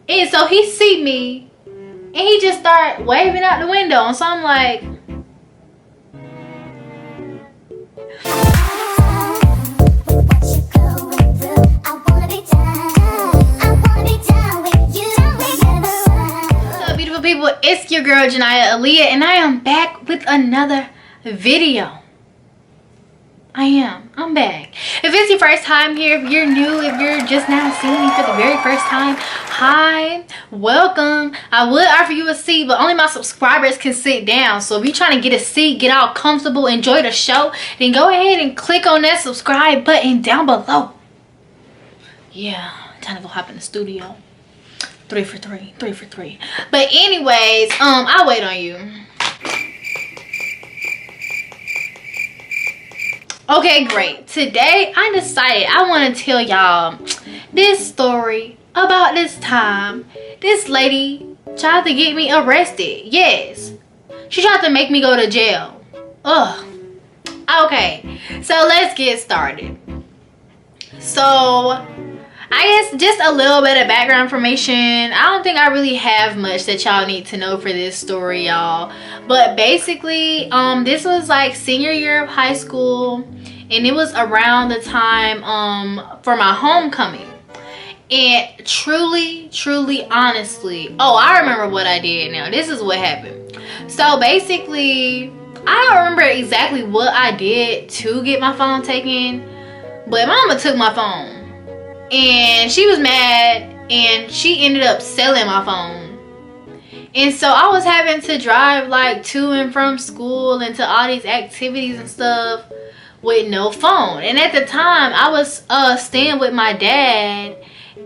And so he see me and he just start waving out the window. And so I'm like, what's up, beautiful people? It's your girl Janiyah Aaliyah, and I am back with another video. I'm back. If it's your first time here, if you're new, if you're just now seeing me for the very first time, hi, welcome. I would offer you a seat, but only my subscribers can sit down. So if you're trying to get a seat, get all comfortable, enjoy the show, then go ahead and click on that subscribe button down below. Yeah, time to go hop in the studio. 3 for 3, 3 for 3. But anyways, I'll wait on you. Okay, great. Today I decided I want to tell y'all this story about this time this lady tried to get me arrested. Yes, she tried to make me go to jail. Ugh. Okay, so let's get started. So I guess just a little bit of background information. I don't think I really have much that y'all need to know for this story, y'all. But basically, this was like senior year of high school, and it was around the time for my homecoming. And truly, honestly, oh, I remember what I did now. This is what happened. So basically, I don't remember exactly what I did to get my phone taken, but mama took my phone. And she was mad and she ended up selling my phone. And so I was having to drive like to and from school and to all these activities and stuff with no phone. And at the time I was staying with my dad,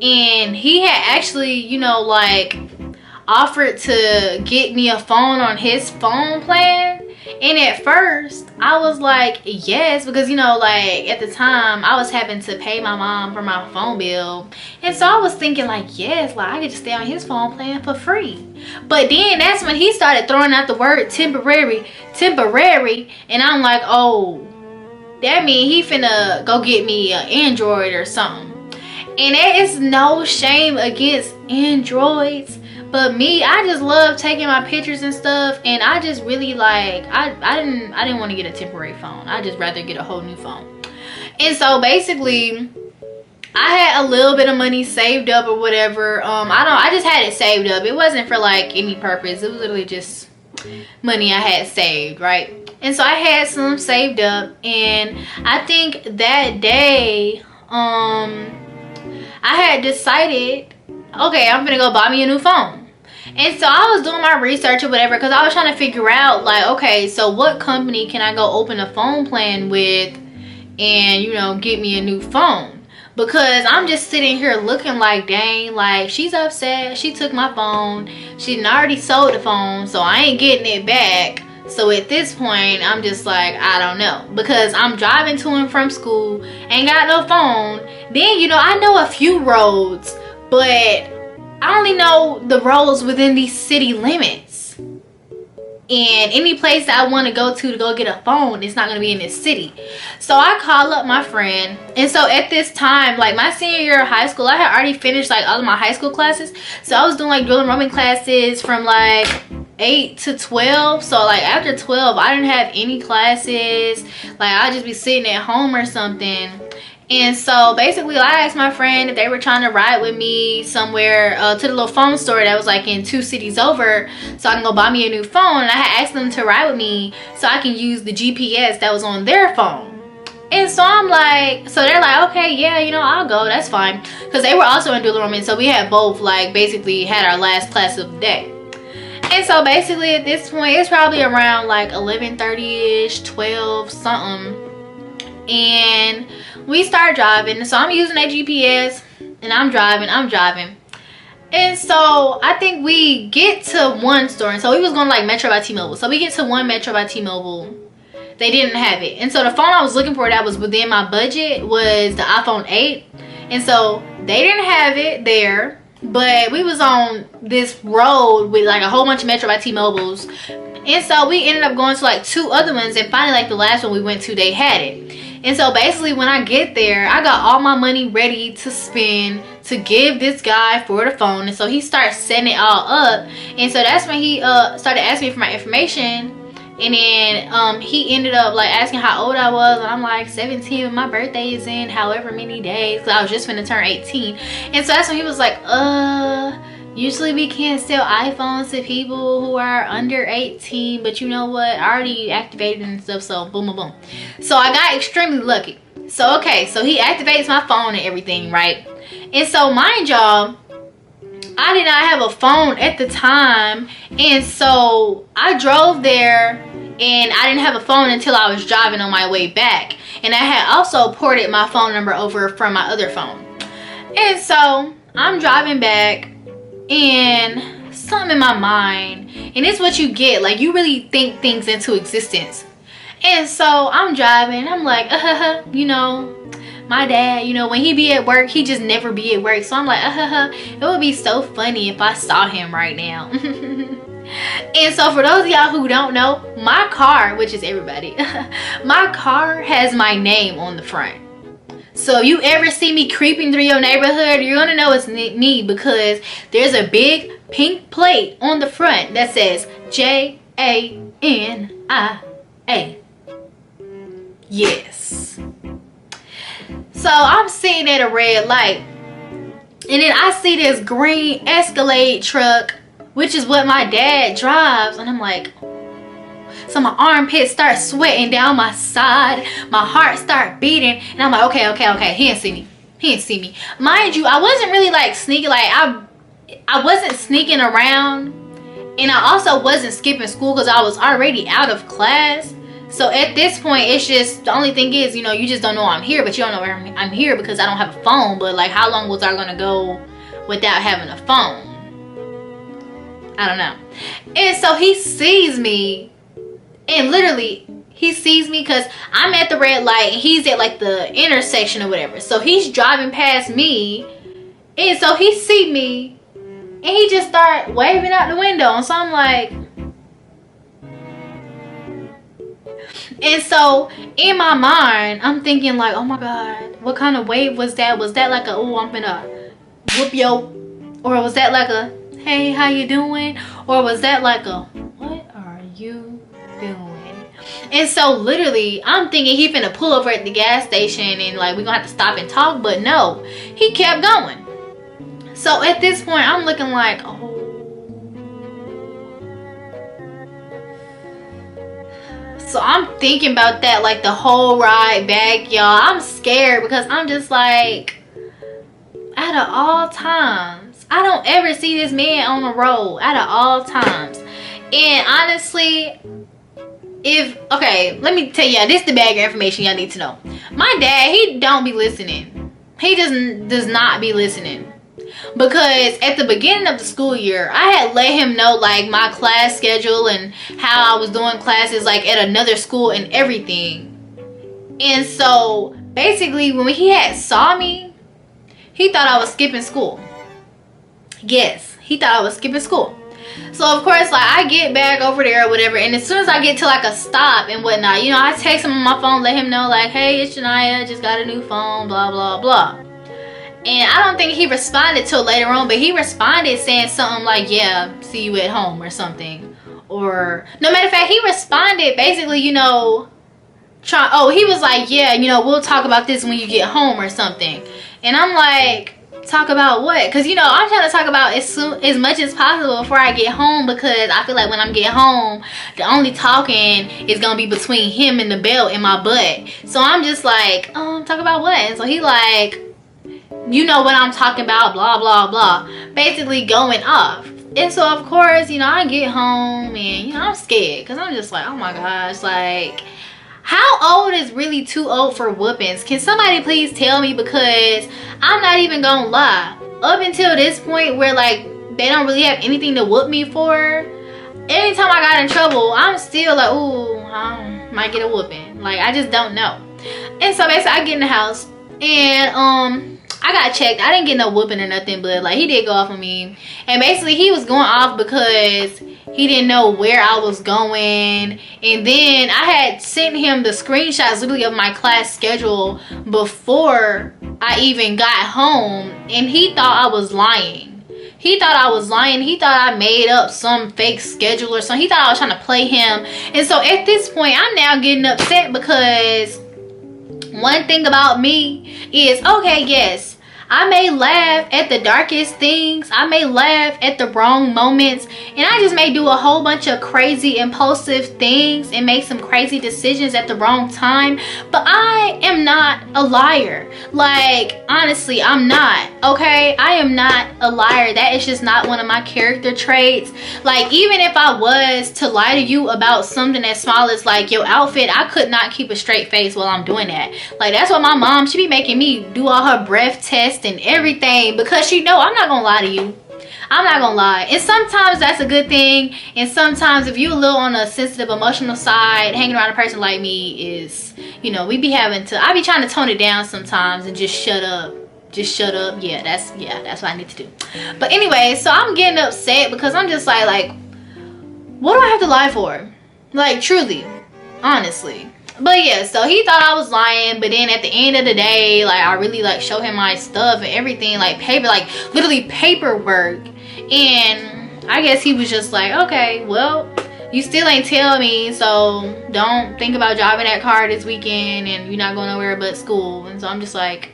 and he had actually, you know, like offered to get me a phone on his phone plan. And at first I was like, yes, because, you know, like at the time I was having to pay my mom for my phone bill, and so I was thinking like, yes, like I could just stay on his phone plan for free. But then that's when he started throwing out the word temporary, and I'm like, oh, that mean he finna go get me an Android or something. And there is no shame against Androids, but me, I just love taking my pictures and stuff, and I just really like, I didn't want to get a temporary phone. I just rather get a whole new phone. And so basically I had a little bit of money saved up or whatever. I just had it saved up. It wasn't for like any purpose. It was literally just money I had saved, right? And so I had some saved up, and I think that day I had decided, okay, I'm gonna go buy me a new phone. And so I was doing my research or whatever, because I was trying to figure out like, okay, so what company can I go open a phone plan with and, you know, get me a new phone? Because I'm just sitting here looking like, dang, like she's upset, she took my phone, she done already sold the phone, so I ain't getting it back. So at this point I'm just like, I don't know, because I'm driving to and from school, ain't got no phone. Then, you know, I know a few roads, but I only know the roads within these city limits. And any place that I want to go get a phone, it's not going to be in this city. So I call up my friend. And so at this time, like my senior year of high school, I had already finished like all of my high school classes. So I was doing like drill and Roman classes from like 8 to 12. So like after 12, I didn't have any classes. Like I'd just be sitting at home or something. And so basically I asked my friend if they were trying to ride with me somewhere to the little phone store that was like in 2 cities over, so I can go buy me a new phone. And I had asked them to ride with me so I can use the GPS that was on their phone. And so I'm like, so they're like, okay, yeah, you know, I'll go, that's fine. Because they were also in dual enrollment, so we had both like basically had our last class of the day. And so basically at this point, it's probably around like 11:30ish, 12 something. And we start driving. So I'm using that GPS and I'm driving. And so I think we get to one store. And so we was going like Metro by T-Mobile. So we get to one Metro by T-Mobile. They didn't have it. And so the phone I was looking for that was within my budget was the iPhone 8. And so they didn't have it there. But we was on this road with like a whole bunch of Metro by T-Mobiles. And so we ended up going to like 2 other ones. And finally like the last one we went to, they had it. And so basically when I get there, I got all my money ready to spend to give this guy for the phone. And so he starts setting it all up, and so that's when he started asking me for my information. And then he ended up like asking how old I was, and I'm like 17, and my birthday is in however many days, because I was just finna turn 18. And so that's when he was like, usually we can't sell iPhones to people who are under 18, but you know what, I already activated and stuff, so boom boom boom. So I got extremely lucky. So okay, so he activates my phone and everything, right? And so mind y'all, I did not have a phone at the time, and so I drove there and I didn't have a phone until I was driving on my way back. And I had also ported my phone number over from my other phone. And so I'm driving back, and something in my mind, and it's what you get, like you really think things into existence. And so I'm driving, I'm like, you know, my dad, you know, when he be at work, he just never be at work. So I'm like, it would be so funny if I saw him right now. And so for those of y'all who don't know, my car, which is everybody, my car has my name on the front. So if you ever see me creeping through your neighborhood, you're gonna know it's me, because there's a big pink plate on the front that says J-A-N-I-A. Yes. So I'm sitting at a red light, and then I see this green Escalade truck, which is what my dad drives, and I'm like, so my armpits start sweating down my side, my heart start beating, and I'm like, okay, he didn't see me. Mind you, I wasn't really like sneaking, like I wasn't sneaking around, and I also wasn't skipping school because I was already out of class. So at this point, it's just, the only thing is, you know, you just don't know I'm here, but you don't know where I'm here because I don't have a phone. But like, how long was I gonna go without having a phone? I don't know. And so he sees me, and literally he sees me because I'm at the red light and he's at like the intersection or whatever. So he's driving past me, and so he see me, and he just start waving out the window. And so I'm like, and so in my mind, I'm thinking like, oh my God, what kind of wave was that? Was that like a, oh, I'm gonna whoop yo? Or was that like a, hey, how you doing? Or was that like a, what are you doing? And so literally, I'm thinking he finna pull over at the gas station and like we gonna have to stop and talk, but no, he kept going. So at this point, I'm looking like, oh. So I'm thinking about that like the whole ride back, y'all. I'm scared because I'm just like, out of all times, I don't ever see this man on the road out of all times. And honestly, okay, let me tell y'all, this is the bagger information y'all need to know. My dad, he don't be listening. He does not be listening. Because at the beginning of the school year, I had let him know like my class schedule and how I was doing classes like at another school and everything. And so basically when he had saw me, he thought I was skipping school. Yes, he thought I was skipping school. So of course, like I get back over there or whatever, and as soon as I get to like a stop and whatnot, you know, I text him on my phone, let him know like, hey, it's Janaya, just got a new phone, blah blah blah. And I don't think he responded till later on, but he responded saying something like, yeah, see you at home or something. Or no, matter of fact, he responded basically, you know, he was like, yeah, you know, we'll talk about this when you get home or something. And I'm like, talk about what? Because, you know, I'm trying to talk about as much as possible before I get home, because I feel like when I'm getting home, the only talking is going to be between him and the belt in my butt. So I'm just like, talk about what? And so he like, you know what I'm talking about, blah blah blah, basically going off. And so of course, you know, I get home and, you know, I'm scared because I'm just like, oh my gosh, like, how old is really too old for whoopings? Can somebody please tell me? Because I'm not even gonna lie, up until this point where like they don't really have anything to whoop me for, anytime I got in trouble, I'm still like, ooh, I might get a whooping. Like, I just don't know. And so basically I get in the house and I got checked. I didn't get no whooping or nothing, but like he did go off on me. And basically he was going off because he didn't know where I was going. And then I had sent him the screenshots literally of my class schedule before I even got home, and he thought I was lying. He thought I was lying. He thought I made up some fake schedule or something. He thought I was trying to play him. And so at this point, I'm now getting upset because one thing about me is, okay, yes, I may laugh at the darkest things. I may laugh at the wrong moments. And I just may do a whole bunch of crazy, impulsive things and make some crazy decisions at the wrong time. But I am not a liar. Like, honestly, I'm not. Okay? I am not a liar. That is just not one of my character traits. Like, even if I was to lie to you about something as small as, like, your outfit, I could not keep a straight face while I'm doing that. Like, that's what my mom, she be making me do all her breath tests and everything, because she know I'm not gonna lie to you. I'm not gonna lie. And sometimes that's a good thing, and sometimes if you a little on a sensitive emotional side, hanging around a person like me is, you know, I be trying to tone it down sometimes and just shut up. Just shut up. Yeah, that's what I need to do. But anyway, so I'm getting upset because I'm just like, what do I have to lie for? Like, truly, honestly. But yeah, so he thought I was lying, but then at the end of the day, like, I really like show him my stuff and everything, like paper, like literally paperwork. And I guess he was just like, okay, well, you still ain't tell me, so don't think about driving that car this weekend, and you're not going nowhere but school. And so I'm just like,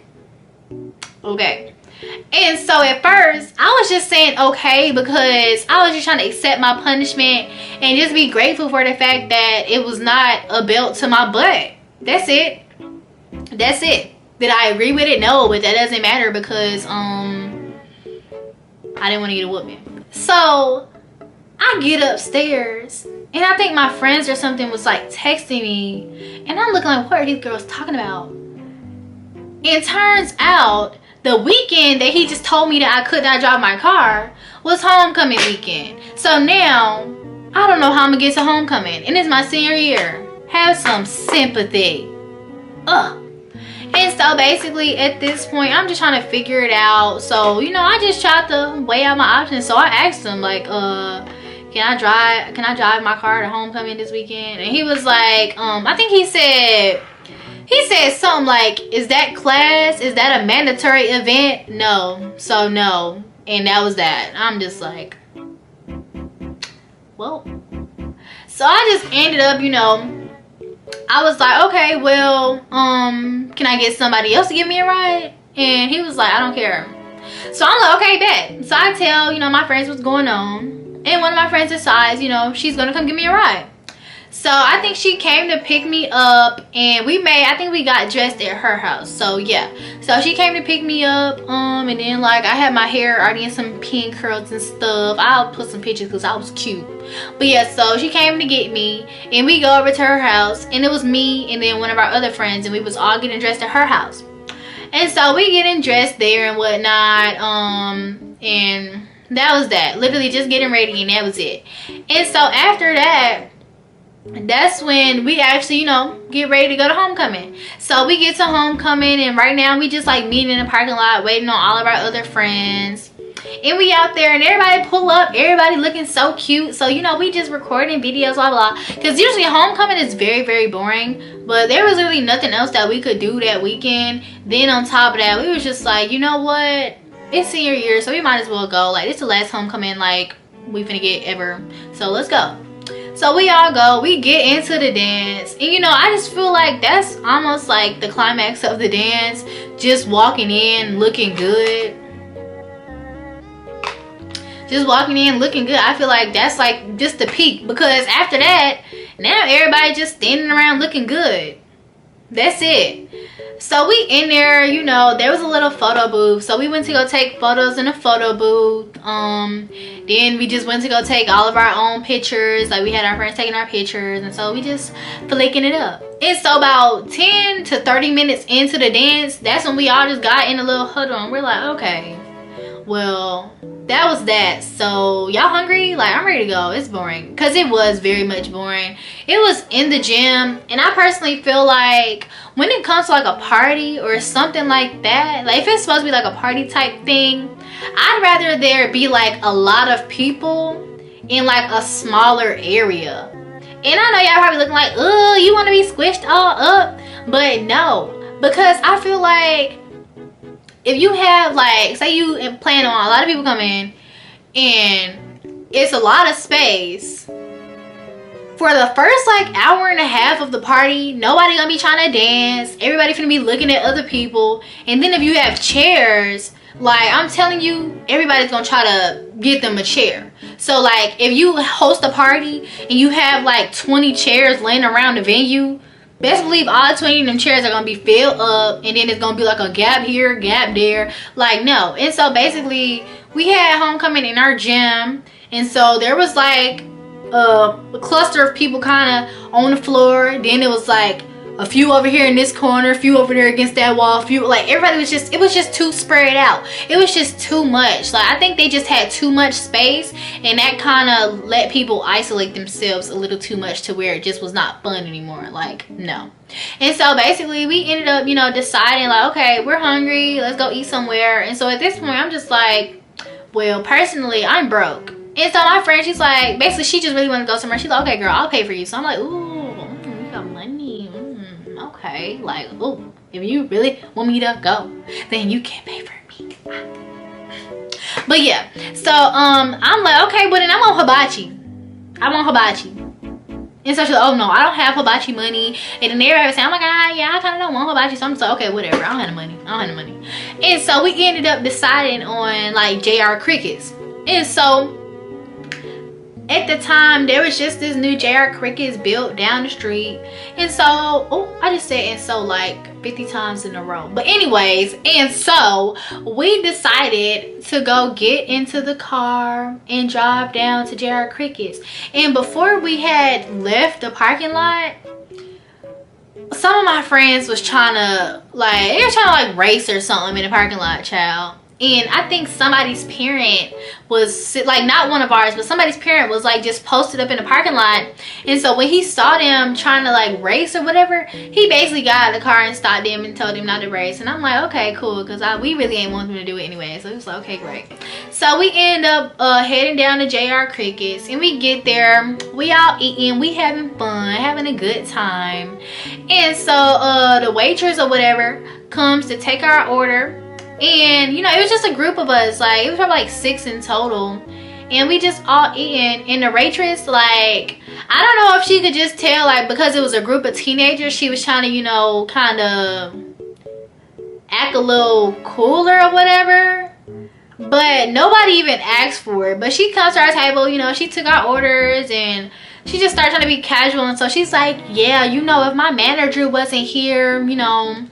okay. And so at first I was just saying okay because I was just trying to accept my punishment and just be grateful for the fact that it was not a belt to my butt. That's it. That's it. Did I agree with it? No, but that doesn't matter because I didn't want to get a whooping. So I get upstairs and I think my friends or something was like texting me, and I'm looking like, what are these girls talking about? And turns out the weekend that he just told me that I could not drive my car was homecoming weekend. So now I don't know how I'm gonna get to homecoming, and it's my senior year. Have some sympathy. Ugh. And so basically at this point I'm just trying to figure it out. So, you know, I just tried to weigh out my options. So I asked him like, can I drive my car to homecoming this weekend? And he was like, I think he said something like, is that class? Is that a mandatory event? No. So no. And that was that. I'm just like, well. So I just ended up, you know, I was like, okay, well, can I get somebody else to give me a ride? And he was like, I don't care. So I'm like, okay, bet. So I tell, you know, my friends what's going on. And one of my friends decides, you know, she's going to come give me a ride. So I think she came to pick me up, and I think we got dressed at her house. So yeah, so she came to pick me up, and then like I had my hair already in some pin curls and stuff. I'll put some pictures because I was cute. But yeah, so she came to get me, and we go over to her house, and it was me and then one of our other friends, and we was all getting dressed at her house. And so we getting dressed there and whatnot, and that was that. Literally just getting ready, and that was it. And so after that, that's when we actually, you know, get ready to go to homecoming. So we get to homecoming, and right now we just like meeting in the parking lot waiting on all of our other friends. And we out there, and everybody pull up, everybody looking so cute. So, you know, we just recording videos, blah blah, because usually homecoming is very, very boring, but there was really nothing else that we could do that weekend. Then on top of that, we was just like, you know what, it's senior year, so we might as well go. Like, it's the last homecoming like we finna get ever, so let's go. So we all go, we get into the dance, and you know, I just feel like that's almost like the climax of the dance, just walking in looking good. Just walking in looking good. I feel like that's like just the peak, because after that, now everybody just standing around looking good. That's it. So we in there, you know, there was a little photo booth, so we went to go take photos in a photo booth. Then we just went to go take all of our own pictures. Like, we had our friends taking our pictures, and so we just flicking it up. And so about 10 to 30 minutes into the dance, that's when we all just got in a little huddle, and we're like, okay, well, that was that. So y'all hungry? Like, I'm ready to go. It's boring, because it was very much boring. It was in the gym, and I personally feel like when it comes to like a party or something like that, like if it's supposed to be like a party type thing, I'd rather there be like a lot of people in like a smaller area. And I know y'all probably looking like, oh, you want to be squished all up, but no, because I feel like if you have like, say you plan on a lot of people come in and it's a lot of space, for the first like hour and a half of the party, nobody gonna be trying to dance. Everybody finna be looking at other people. And then if you have chairs, like I'm telling you, everybody's gonna try to get them a chair. So like if you host a party and you have like 20 chairs laying around the venue, best believe all 20 of them chairs are gonna be filled up, and then it's gonna be like a gap here, gap there. Like no. And so basically we had homecoming in our gym, and so there was like a cluster of people kind of on the floor. Then it was like a few over here in this corner, a few over there against that wall, a few, like everybody was just, it was just too spread out. It was just too much. Like I think they just had too much space, and that kind of let people isolate themselves a little too much to where it just was not fun anymore. Like no. And so basically we ended up, you know, deciding like, okay, we're hungry, let's go eat somewhere. And so at this point I'm just like, well, personally I'm broke. And so my friend, she's like, basically she just really wanted to go somewhere. She's like, okay girl, I'll pay for you. So I'm like, ooh, you got money, okay, like, ooh, if you really want me to go, then you can pay for me. But yeah, so I'm like, okay, but then I want hibachi. And so she's like, oh no, I don't have hibachi money. And then everybody was saying, oh my god, yeah, I kind of don't want hibachi. So I'm just like, okay, whatever, I don't have the money. And so we ended up deciding on like JR Crickets. And so at the time there was just this new JR Crickets built down the street. And so, oh, I just said and so like 50 times in a row. But anyways, and so we decided to go get into the car and drive down to JR Crickets. And before we had left the parking lot, some of my friends was trying to like race or something in the parking lot, child. And I think somebody's parent was like, not one of ours, but somebody's parent was like just posted up in the parking lot. And so when he saw them trying to like race or whatever, he basically got out of the car and stopped them and told them not to race. And I'm like, okay, cool, because we really ain't want them to do it anyway. So it was like, okay, great. So we end up heading down to JR Crickets, and we get there, we all eating, we having fun, having a good time. And so the waitress or whatever comes to take our order. And you know, it was just a group of us, like it was probably like 6 in total, and we just all eating. And the waitress, like, I don't know if she could just tell, like, because it was a group of teenagers, she was trying to, you know, kind of act a little cooler or whatever, but nobody even asked for it. But she comes to our table, you know, she took our orders and she just started trying to be casual. And so she's like, yeah, you know, if my manager wasn't here, you know,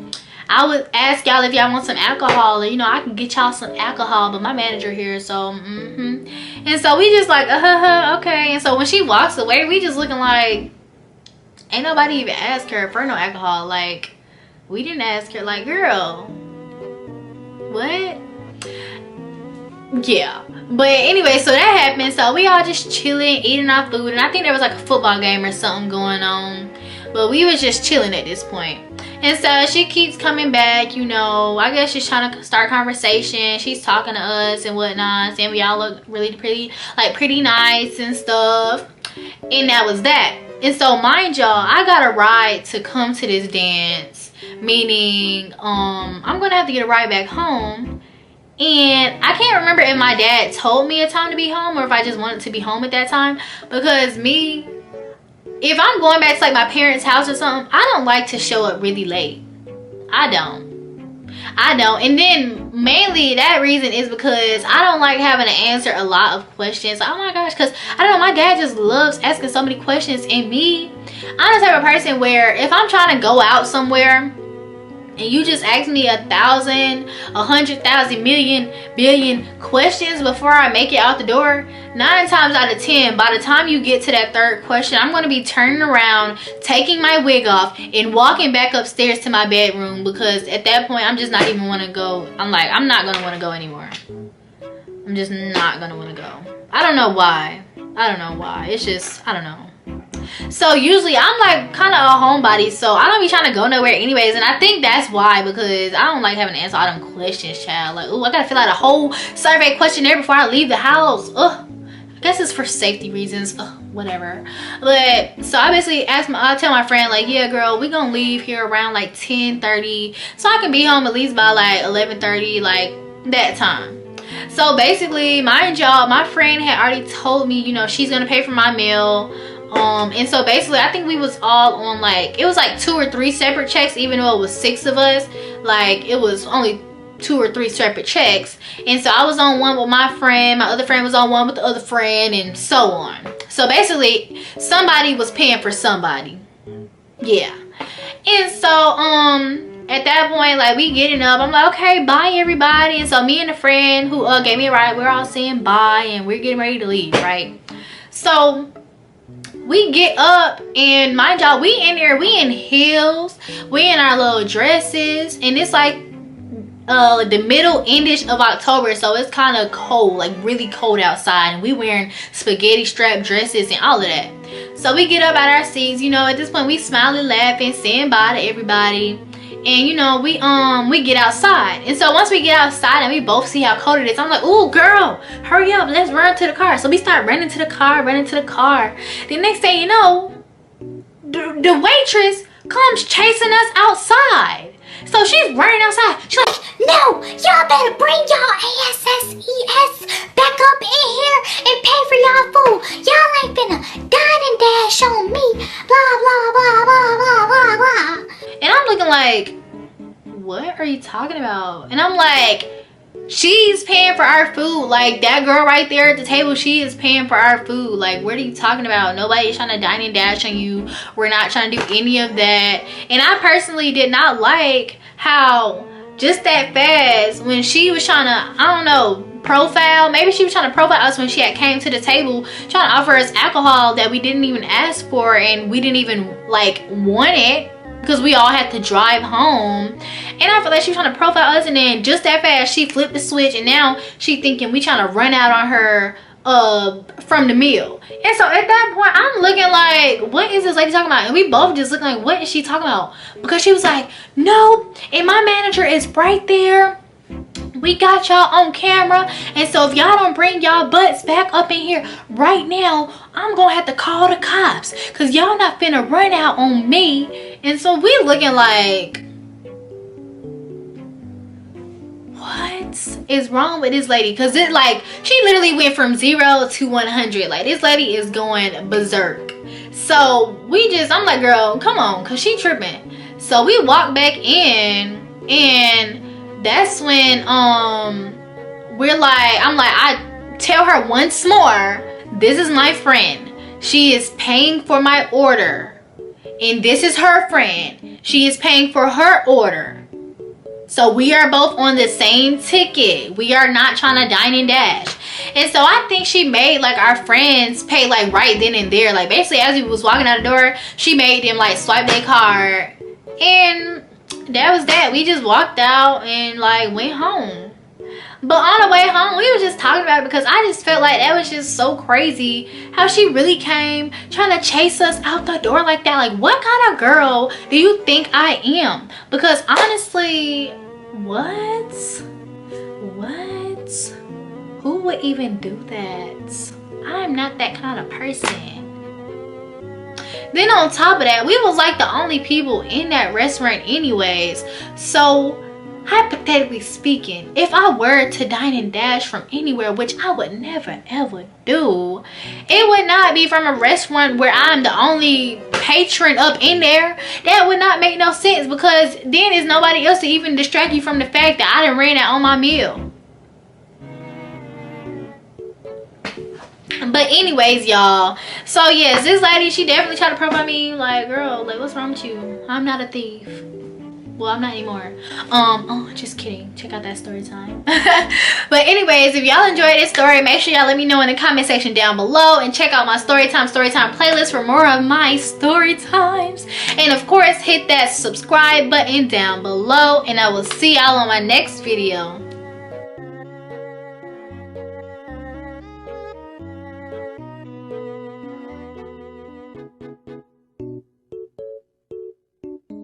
I would ask y'all if y'all want some alcohol, or you know, I can get y'all some alcohol, but my manager here, so And so we just like, okay. And so when she walks away, we just looking like, ain't nobody even asked her for no alcohol. Like, we didn't ask her. Like, girl, what? Yeah. But anyway, so that happened. So we all just chilling, eating our food, and I think there was like a football game or something going on, but we was just chilling at this point. And so she keeps coming back, you know, I guess she's trying to start conversation. She's talking to us and whatnot, saying we all look really pretty nice and stuff. And that was that. And so mind y'all, I got a ride to come to this dance, meaning I'm gonna have to get a ride back home. And I can't remember if my dad told me a time to be home or if I just wanted to be home at that time, because me, if I'm going back to like my parents' house or something, I don't like to show up really late. I don't. And then mainly that reason is because I don't like having to answer a lot of questions. Oh my gosh, because I don't know, my dad just loves asking so many questions. And me, I'm the type of person where if I'm trying to go out somewhere and you just ask me 1,000, 100,000, million, billion questions before I make it out the door, 9 times out of 10, by the time you get to that third question, I'm going to be turning around, taking my wig off, and walking back upstairs to my bedroom, because at that point, I'm just not even want to go. I'm like, I'm not going to want to go anymore. I'm just not going to want to go. I don't know why. It's just, I don't know. So usually I'm like kind of a homebody, so I don't be trying to go nowhere anyways. And I think that's why, because I don't like having to answer all them questions, child. Like, oh, I gotta fill out a whole survey questionnaire before I leave the house. Ugh, I guess it's for safety reasons. Ugh, whatever. But so I basically I tell my friend like, yeah girl, we gonna leave here around like 10:30 so I can be home at least by like 11:30, like that time. So basically, mind y'all, my friend had already told me, you know, she's gonna pay for my meal. And so basically I think we was all on like, it was like 2 or 3 separate checks, even though it was 6 of us. Like it was only 2 or 3 separate checks. And so I was on one with my friend, my other friend was on one with the other friend, and so on. So basically somebody was paying for somebody. Yeah. And so at that point, like, we getting up, I'm like, okay, bye everybody. And so me and a friend who gave me a ride, we're all saying bye and we're getting ready to leave, right? So we get up, and mind y'all, we in there, we in heels, we in our little dresses, and it's like the middle endish of October, so it's kind of cold, like really cold outside, and we wearing spaghetti strap dresses and all of that. So we get up out our seats, you know, at this point we smiling, laughing, saying bye to everybody. And you know, we get outside. And so once we get outside and we both see how cold it is, I'm like, ooh girl, hurry up, let's run to the car. So we start running to the car. The next thing you know, the waitress comes chasing us outside. So she's running outside. She's like, no, y'all better bring y'all ASSES back up in here and pay for y'all food. Y'all ain't finna dine and dash on me. Blah, blah, blah, blah, blah, blah, blah. and I'm looking like, what are you talking about? And I'm like, she's paying for our food. Like, that girl right there at the table, she is paying for our food. Like, what are you talking about? Nobody's trying to dine and dash on you. We're not trying to do any of that. And I personally did not like how just that fast, when she was trying to, I don't know, profile, maybe she was trying to profile us when she had came to the table trying to offer us alcohol that we didn't even ask for, and we didn't even like want it because we all had to drive home. And I feel like she was trying to profile us, and then just that fast she flipped the switch, and now she thinking we trying to run out on her from the meal. And so at that point I'm looking like, what is this lady talking about? And we both just looking like, what is she talking about? Because she was like, no, and my manager is right there, we got y'all on camera, and so if y'all don't bring y'all butts back up in here right now, I'm gonna have to call the cops, because y'all not finna run out on me. And so we looking like, what is wrong with this lady? Because it, like, she literally went from 0 to 100. Like, this lady is going berserk. So we just, I'm like, girl, come on, because she tripping. So we walk back in, and that's when we're like, I'm like, I tell her once more, this is my friend, she is paying for my order, and this is her friend, she is paying for her order. So we are both on the same ticket. We are not trying to dine and dash. And so I think she made like our friends pay like right then and there. Like, basically as we was walking out the door, she made them like swipe their card. And that was that. We just walked out and like went home. But on the way home, we were just talking about it, because I just felt like that was just so crazy how she really came trying to chase us out the door like that. Like, what kind of girl do you think I am? Because honestly, what? Who would even do that? I'm not that kind of person. Then on top of that, we was like the only people in that restaurant anyways. So hypothetically speaking, if I were to dine and dash from anywhere, which I would never ever do, it would not be from a restaurant where I'm the only patron up in there. That would not make no sense, because then there's nobody else to even distract you from the fact that I done ran out on my meal. But anyways, y'all, so yes, this lady, she definitely tried to profile me. Like, girl, like, what's wrong with you? I'm not a thief. Well, I'm not anymore. Oh, just kidding. Check out that story time. But anyways, if y'all enjoyed this story, make sure y'all let me know in the comment section down below, and check out my storytime playlist for more of my story times. And of course, hit that subscribe button down below, and I will see y'all on my next video.